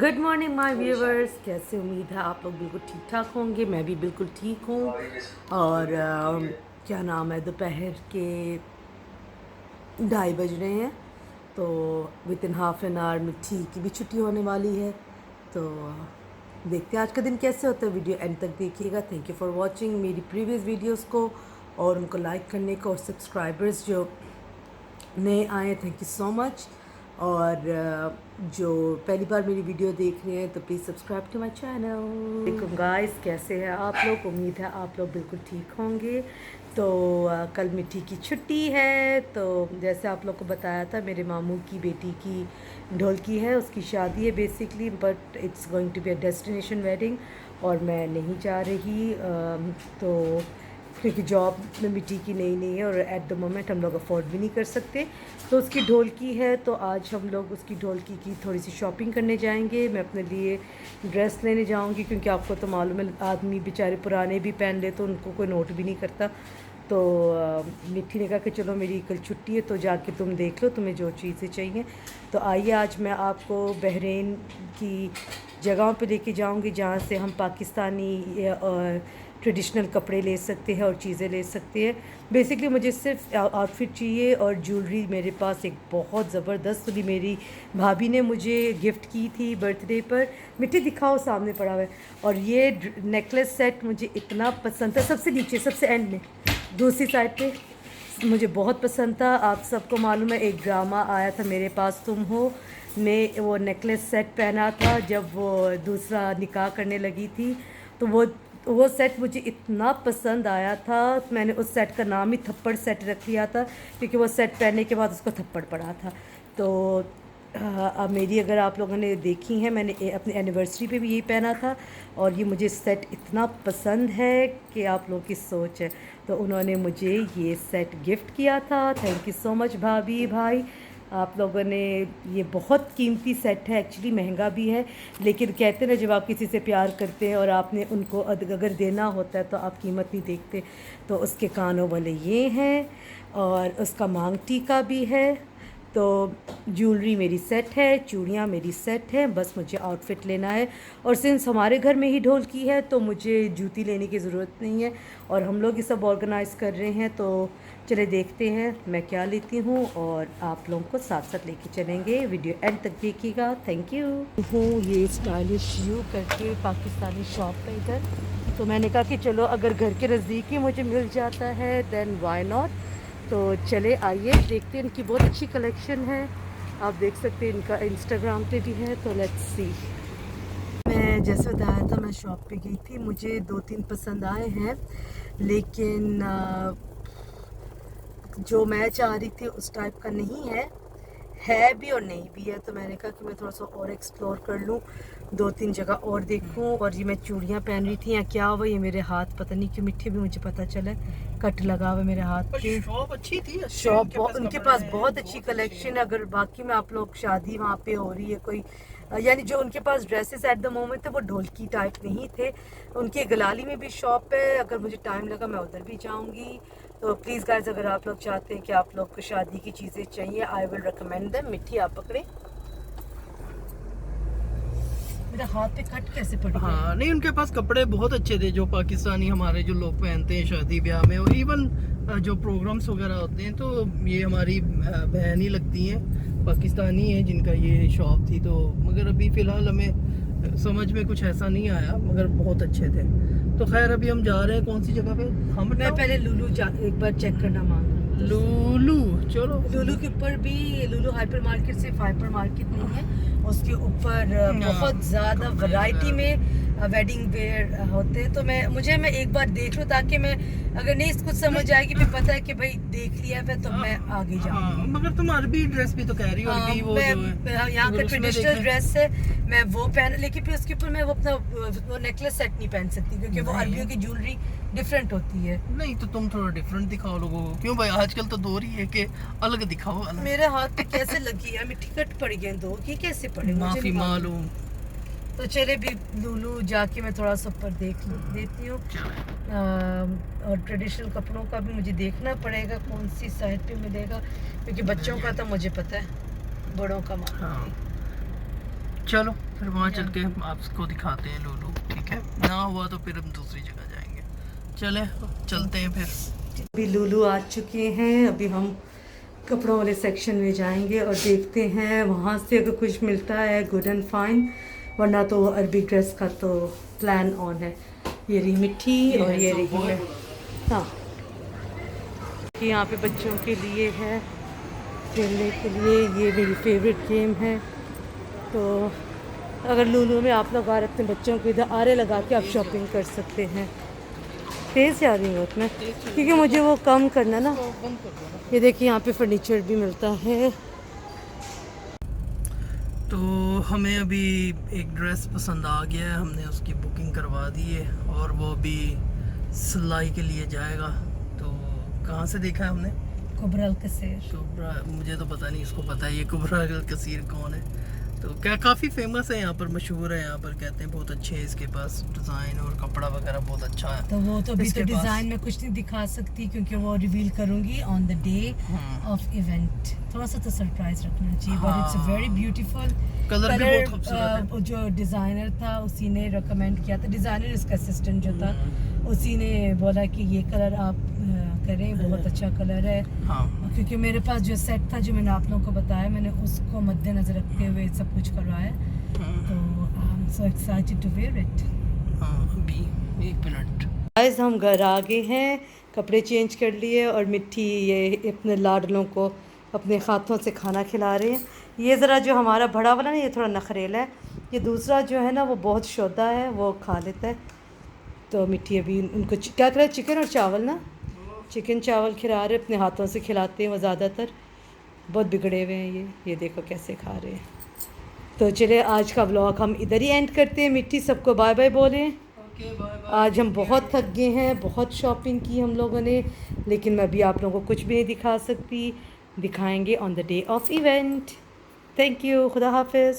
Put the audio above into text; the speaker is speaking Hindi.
गुड मॉर्निंग माय व्यूवर्स, कैसे उम्मीद है आप लोग बिल्कुल ठीक ठाक होंगे। मैं भी बिल्कुल ठीक हूँ। और क्या नाम है, दोपहर के 2:30 बज रहे हैं। तो with in half an hour मिट्टी की भी छुट्टी होने वाली है। तो देखते हैं आज का दिन कैसे होता है। वीडियो एंड तक देखिएगा। थैंक यू फॉर वॉचिंग मेरी प्रीवियस वीडियोज़ को और उनको लाइक करने को, और सब्सक्राइबर्स जो नए आए थैंक यू सो मच। और जो पहली बार मेरी वीडियो देख रहे हैं तो please subscribe to my channel. देखो गाइस, कैसे हैं आप लोग। उम्मीद है आप लोग बिल्कुल ठीक होंगे। तो कल मिट्टी की छुट्टी है। तो जैसे आप लोग को बताया था, मेरे मामू की बेटी की ढोलकी है, उसकी शादी है basically, but it's going to be a destination wedding और मैं नहीं जा रही। तो क्योंकि जॉब में मिट्टी की नहीं है और एट द मोमेंट हम लोग अफोर्ड भी नहीं कर सकते। तो उसकी ढोलकी है, तो आज हम लोग उसकी ढोलकी की थोड़ी सी शॉपिंग करने जाएंगे। मैं अपने लिए ड्रेस लेने जाऊंगी, क्योंकि आपको तो मालूम है आदमी बेचारे पुराने भी पहन ले तो उनको कोई नोट भी नहीं करता। तो मिट्टी ने कहा कि चलो मेरी कल छुट्टी है तो जाके तुम देख लो तुम्हें जो चीज़ें चाहिए। तो आइए आज मैं आपको बहरीन की जगहों पे लेके जाऊंगी जहाँ से हम पाकिस्तानी ट्रेडिशनल कपड़े ले सकते हैं और चीज़ें ले सकते हैं। बेसिकली मुझे सिर्फ आउटफिट चाहिए और ज्वेलरी मेरे पास एक बहुत ज़बरदस्त वाली मेरी भाभी ने मुझे गिफ्ट की थी बर्थडे पर। मिट्टी दिखाओ, सामने पड़ा हुआ है। और ये नेकलेस सेट मुझे इतना पसंद था, सबसे नीचे सबसे एंड में दूसरी साइड पे मुझे बहुत पसंद था। आप सबको मालूम है एक ड्रामा आया था मेरे पास तुम हो में, वो नेकलेस सेट पहना था जब वो दूसरा निकाह करने लगी थी। तो वो सेट मुझे इतना पसंद आया था, मैंने उस सेट का नाम ही थप्पड़ सेट रख लिया था, क्योंकि वो सेट पहनने के बाद उसको थप्पड़ पड़ा था। तो अब मेरी अगर आप लोगों ने देखी है, मैंने अपनी एनिवर्सरी पे भी यही पहना था और ये मुझे सेट इतना पसंद है कि आप लोगों की सोच है। तो उन्होंने मुझे ये सेट गिफ्ट किया था। थैंक यू सो मच भाभी भाई, आप लोगों ने। ये बहुत कीमती सेट है, एक्चुअली महंगा भी है, लेकिन कहते हैं ना जब आप किसी से प्यार करते हैं और आपने उनको अगर देना होता है तो आप कीमत नहीं देखते। तो उसके कानों वाले ये हैं और उसका मांग टीका भी है। तो ज्वेलरी मेरी सेट है, चूड़ियाँ मेरी सेट हैं, बस मुझे आउटफिट लेना है। और सिंस हमारे घर में ही ढोलकी है तो मुझे जूती लेने की ज़रूरत नहीं है और हम लोग ये सब ऑर्गेनाइज़ कर रहे हैं। तो चले देखते हैं मैं क्या लेती हूँ और आप लोगों को साथ साथ लेके चलेंगे। वीडियो एंड तक देखिएगा। Thank you. हूँ ये स्टाइलिश यू करके पाकिस्तानी शॉप पे इधर। तो मैंने कहा कि चलो अगर घर के नज़दीक ही मुझे मिल जाता है देन वाई नॉट। तो चले आइए देखते हैं, इनकी बहुत अच्छी कलेक्शन है। आप देख सकते हैं इनका इंस्टाग्राम पे भी है। तो लेट्स सी। मैं जैसे बताया था मैं शॉप पे गई थी, मुझे 2-3 पसंद आए हैं, लेकिन जो मैं चाह रही थी उस टाइप का नहीं है भी और नहीं भी है। तो मैंने कहा कि मैं थोड़ा सा और एक्सप्लोर कर लूँ, 2-3 जगह और देखूँ। और ये मैं चूड़ियाँ पहन रही थी या क्या हुआ, ये मेरे हाथ पता नहीं क्यों मिट्टी भी मुझे पता चला कट लगा हुआ मेरे हाथ पे। शॉप अच्छी थी, शॉप उनके पास बहुत अच्छी कलेक्शन है। अगर बाकी में आप लोग शादी वहाँ पे हो रही है कोई, यानी जो उनके पास ड्रेसेस एट द मोमेंट थे वो ढोलकी टाइप नहीं थे। उनके गलाली में भी शॉप है, अगर मुझे टाइम लगा मैं उधर भी जाऊँगी। तो प्लीज़ गाइस, अगर आप लोग चाहते हैं कि आप लोग को शादी की चीज़ें चाहिए, आई विल रिकमेंड देम। मिट्टी आप पकड़े, मेरा हाथ पे कट कैसे पड़ गया। हाँ नहीं, उनके पास कपड़े बहुत अच्छे थे जो पाकिस्तानी हमारे जो लोग पहनते हैं शादी ब्याह में, और इवन जो प्रोग्राम्स वगैरह होते हैं। तो ये हमारी बहन ही लगती हैं, पाकिस्तानी है जिनका ये शॉप थी। तो मगर अभी फ़िलहाल हमें समझ में कुछ ऐसा नहीं आया, मगर बहुत अच्छे थे। तो खैर अभी हम जा रहे हैं कौन सी जगह पे, हम मैं पहले लुलू एक बार चेक करना मांग रही हूँ। लुलू, चलो लुलू के ऊपर भी, लुलू हाइपर मार्केट सिर्फ हाइपर मार्केट नहीं है, उसके ऊपर बहुत ज़्यादा वैरायटी में वेडिंग वेयर होते हैं। तो मैं एक बार देख लूँ, ताकि मैं अगर नहीं कुछ समझ आएगी, फिर पता है कि भाई देख लिया है तो मैं आगे जाऊँगी। मगर तुम अरबी ड्रेस भी तो कह रही हो, अरबी वो जो है यहाँ का अगर उसमें ट्रेडिशनल देखें- ड्रेस है, मैं वो पहन, लेकिन फिर उसके ऊपर मैं वो अपना वो नेकलेस सेट नहीं पहन सकती, क्योंकि वो अरबियों की ज्वेलरी डिफरेंट होती है। नहीं तो तुम थोड़ा डिफरेंट दिखाओ लोगों को, क्यों भाई आजकल तो दौर ही है कि अलग दिखाओ, अलग। मेरे हाथ पे कैसे लगी है, मिट्टी कट पड़ गई दो, ये कैसे पड़े मुझे माफी नहीं मालूम। मालूम। तो चले भी लुलू जाके मैं थोड़ा सा ऊपर देख देती हूँ। और ट्रेडिशनल कपड़ों का भी मुझे देखना पड़ेगा कौन सी साइड पे मिलेगा, क्योंकि बच्चों का तो मुझे पता है, बड़ों का मालूम हाँ। नहीं। चलो फिर वहाँ चल के आपको दिखाते हैं लूलू, ठीक है? ना हुआ तो फिर हम दूसरी जगह जाएंगे। चले चलते हैं फिर। अभी लूलू आ चुके हैं, अभी हम कपड़ों वाले सेक्शन में जाएंगे और देखते हैं वहाँ से अगर कुछ मिलता है गुड एंड फाइन, वरना तो अरबी ड्रेस का तो प्लान ऑन है। ये रही मिट्टी और ये रही है, हाँ यहाँ पे बच्चों के लिए है खेलने के लिए, ये मेरी फेवरेट गेम है। तो अगर लूलू में आप लोग आ रहे अपने बच्चों को इधर आरे लगा के आप शॉपिंग कर सकते हैं। तेज़ जा रही हूँ मैं क्योंकि मुझे वो कम करना ना। ये देखिए यहाँ पे फर्नीचर भी मिलता है। तो हमें अभी एक ड्रेस पसंद आ गया है, हमने उसकी बुकिंग करवा दी है और वो अभी सिलाई के लिए जाएगा। तो कहाँ से देखा है हमने? कुबरा अल कसीर। कुबरा, मुझे तो पता नहीं, इसको पता है ये कुबरा अल कसीर कौन है। तो क्या काफ़ी फेमस है यहाँ पर, मशहूर है यहाँ पर, कहते हैं बहुत अच्छे है, इसके पास डिज़ाइन और कपड़ा वगैरह बहुत अच्छा है। तो वो तो अभी इसके तो पास- डिज़ाइन में कुछ नहीं दिखा सकती क्योंकि वो रिवील करूँगी on the day of event. थोड़ा सा तो सरप्राइज रखना चाहिए, but it's very beautiful colour भी बहुत खूबसूरत है। जो डिज़ाइनर था उसी ने रिकमेंड किया था, डिज़ाइनर इसका असिस्टेंट जो था उसी ने बोला कि ये कलर आप करें, बहुत अच्छा कलर है। हाँ क्योंकि मेरे पास जो सेट था जो मैंने आप लोगों को बताया, मैंने उसको मद्देनजर रखते हुए सब कुछ करवाया। तो I am so excited to wear it. हाँ अभी 1 मिनट। गाइस हम घर आ गए हैं, कपड़े चेंज कर लिए और मिट्टी ये अपने लाडलों को अपने हाथों से खाना खिला रहे हैं। ये ज़रा जो हमारा बड़ा वाला ना ये थोड़ा नखरेला है, ये दूसरा जो है ना वो बहुत शोदा है, वो खा लेता है। तो मिट्टी अभी उनको क्या करें, चिकन और चावल ना, चिकन चावल खिला रहे, अपने हाथों से खिलाते हैं वो ज़्यादातर, बहुत बिगड़े हुए हैं ये देखो कैसे खा रहे हैं। तो चले आज का व्लॉग हम इधर ही एंड करते हैं। मिट्टी सबको बाय बाय बोलें। आज हम बहुत थक गए हैं, बहुत शॉपिंग की हम लोगों ने, लेकिन मैं अभी आप लोगों को कुछ भी नहीं दिखा सकती, दिखाएंगे on the day of event. Thank you, खुदा हाफिज़।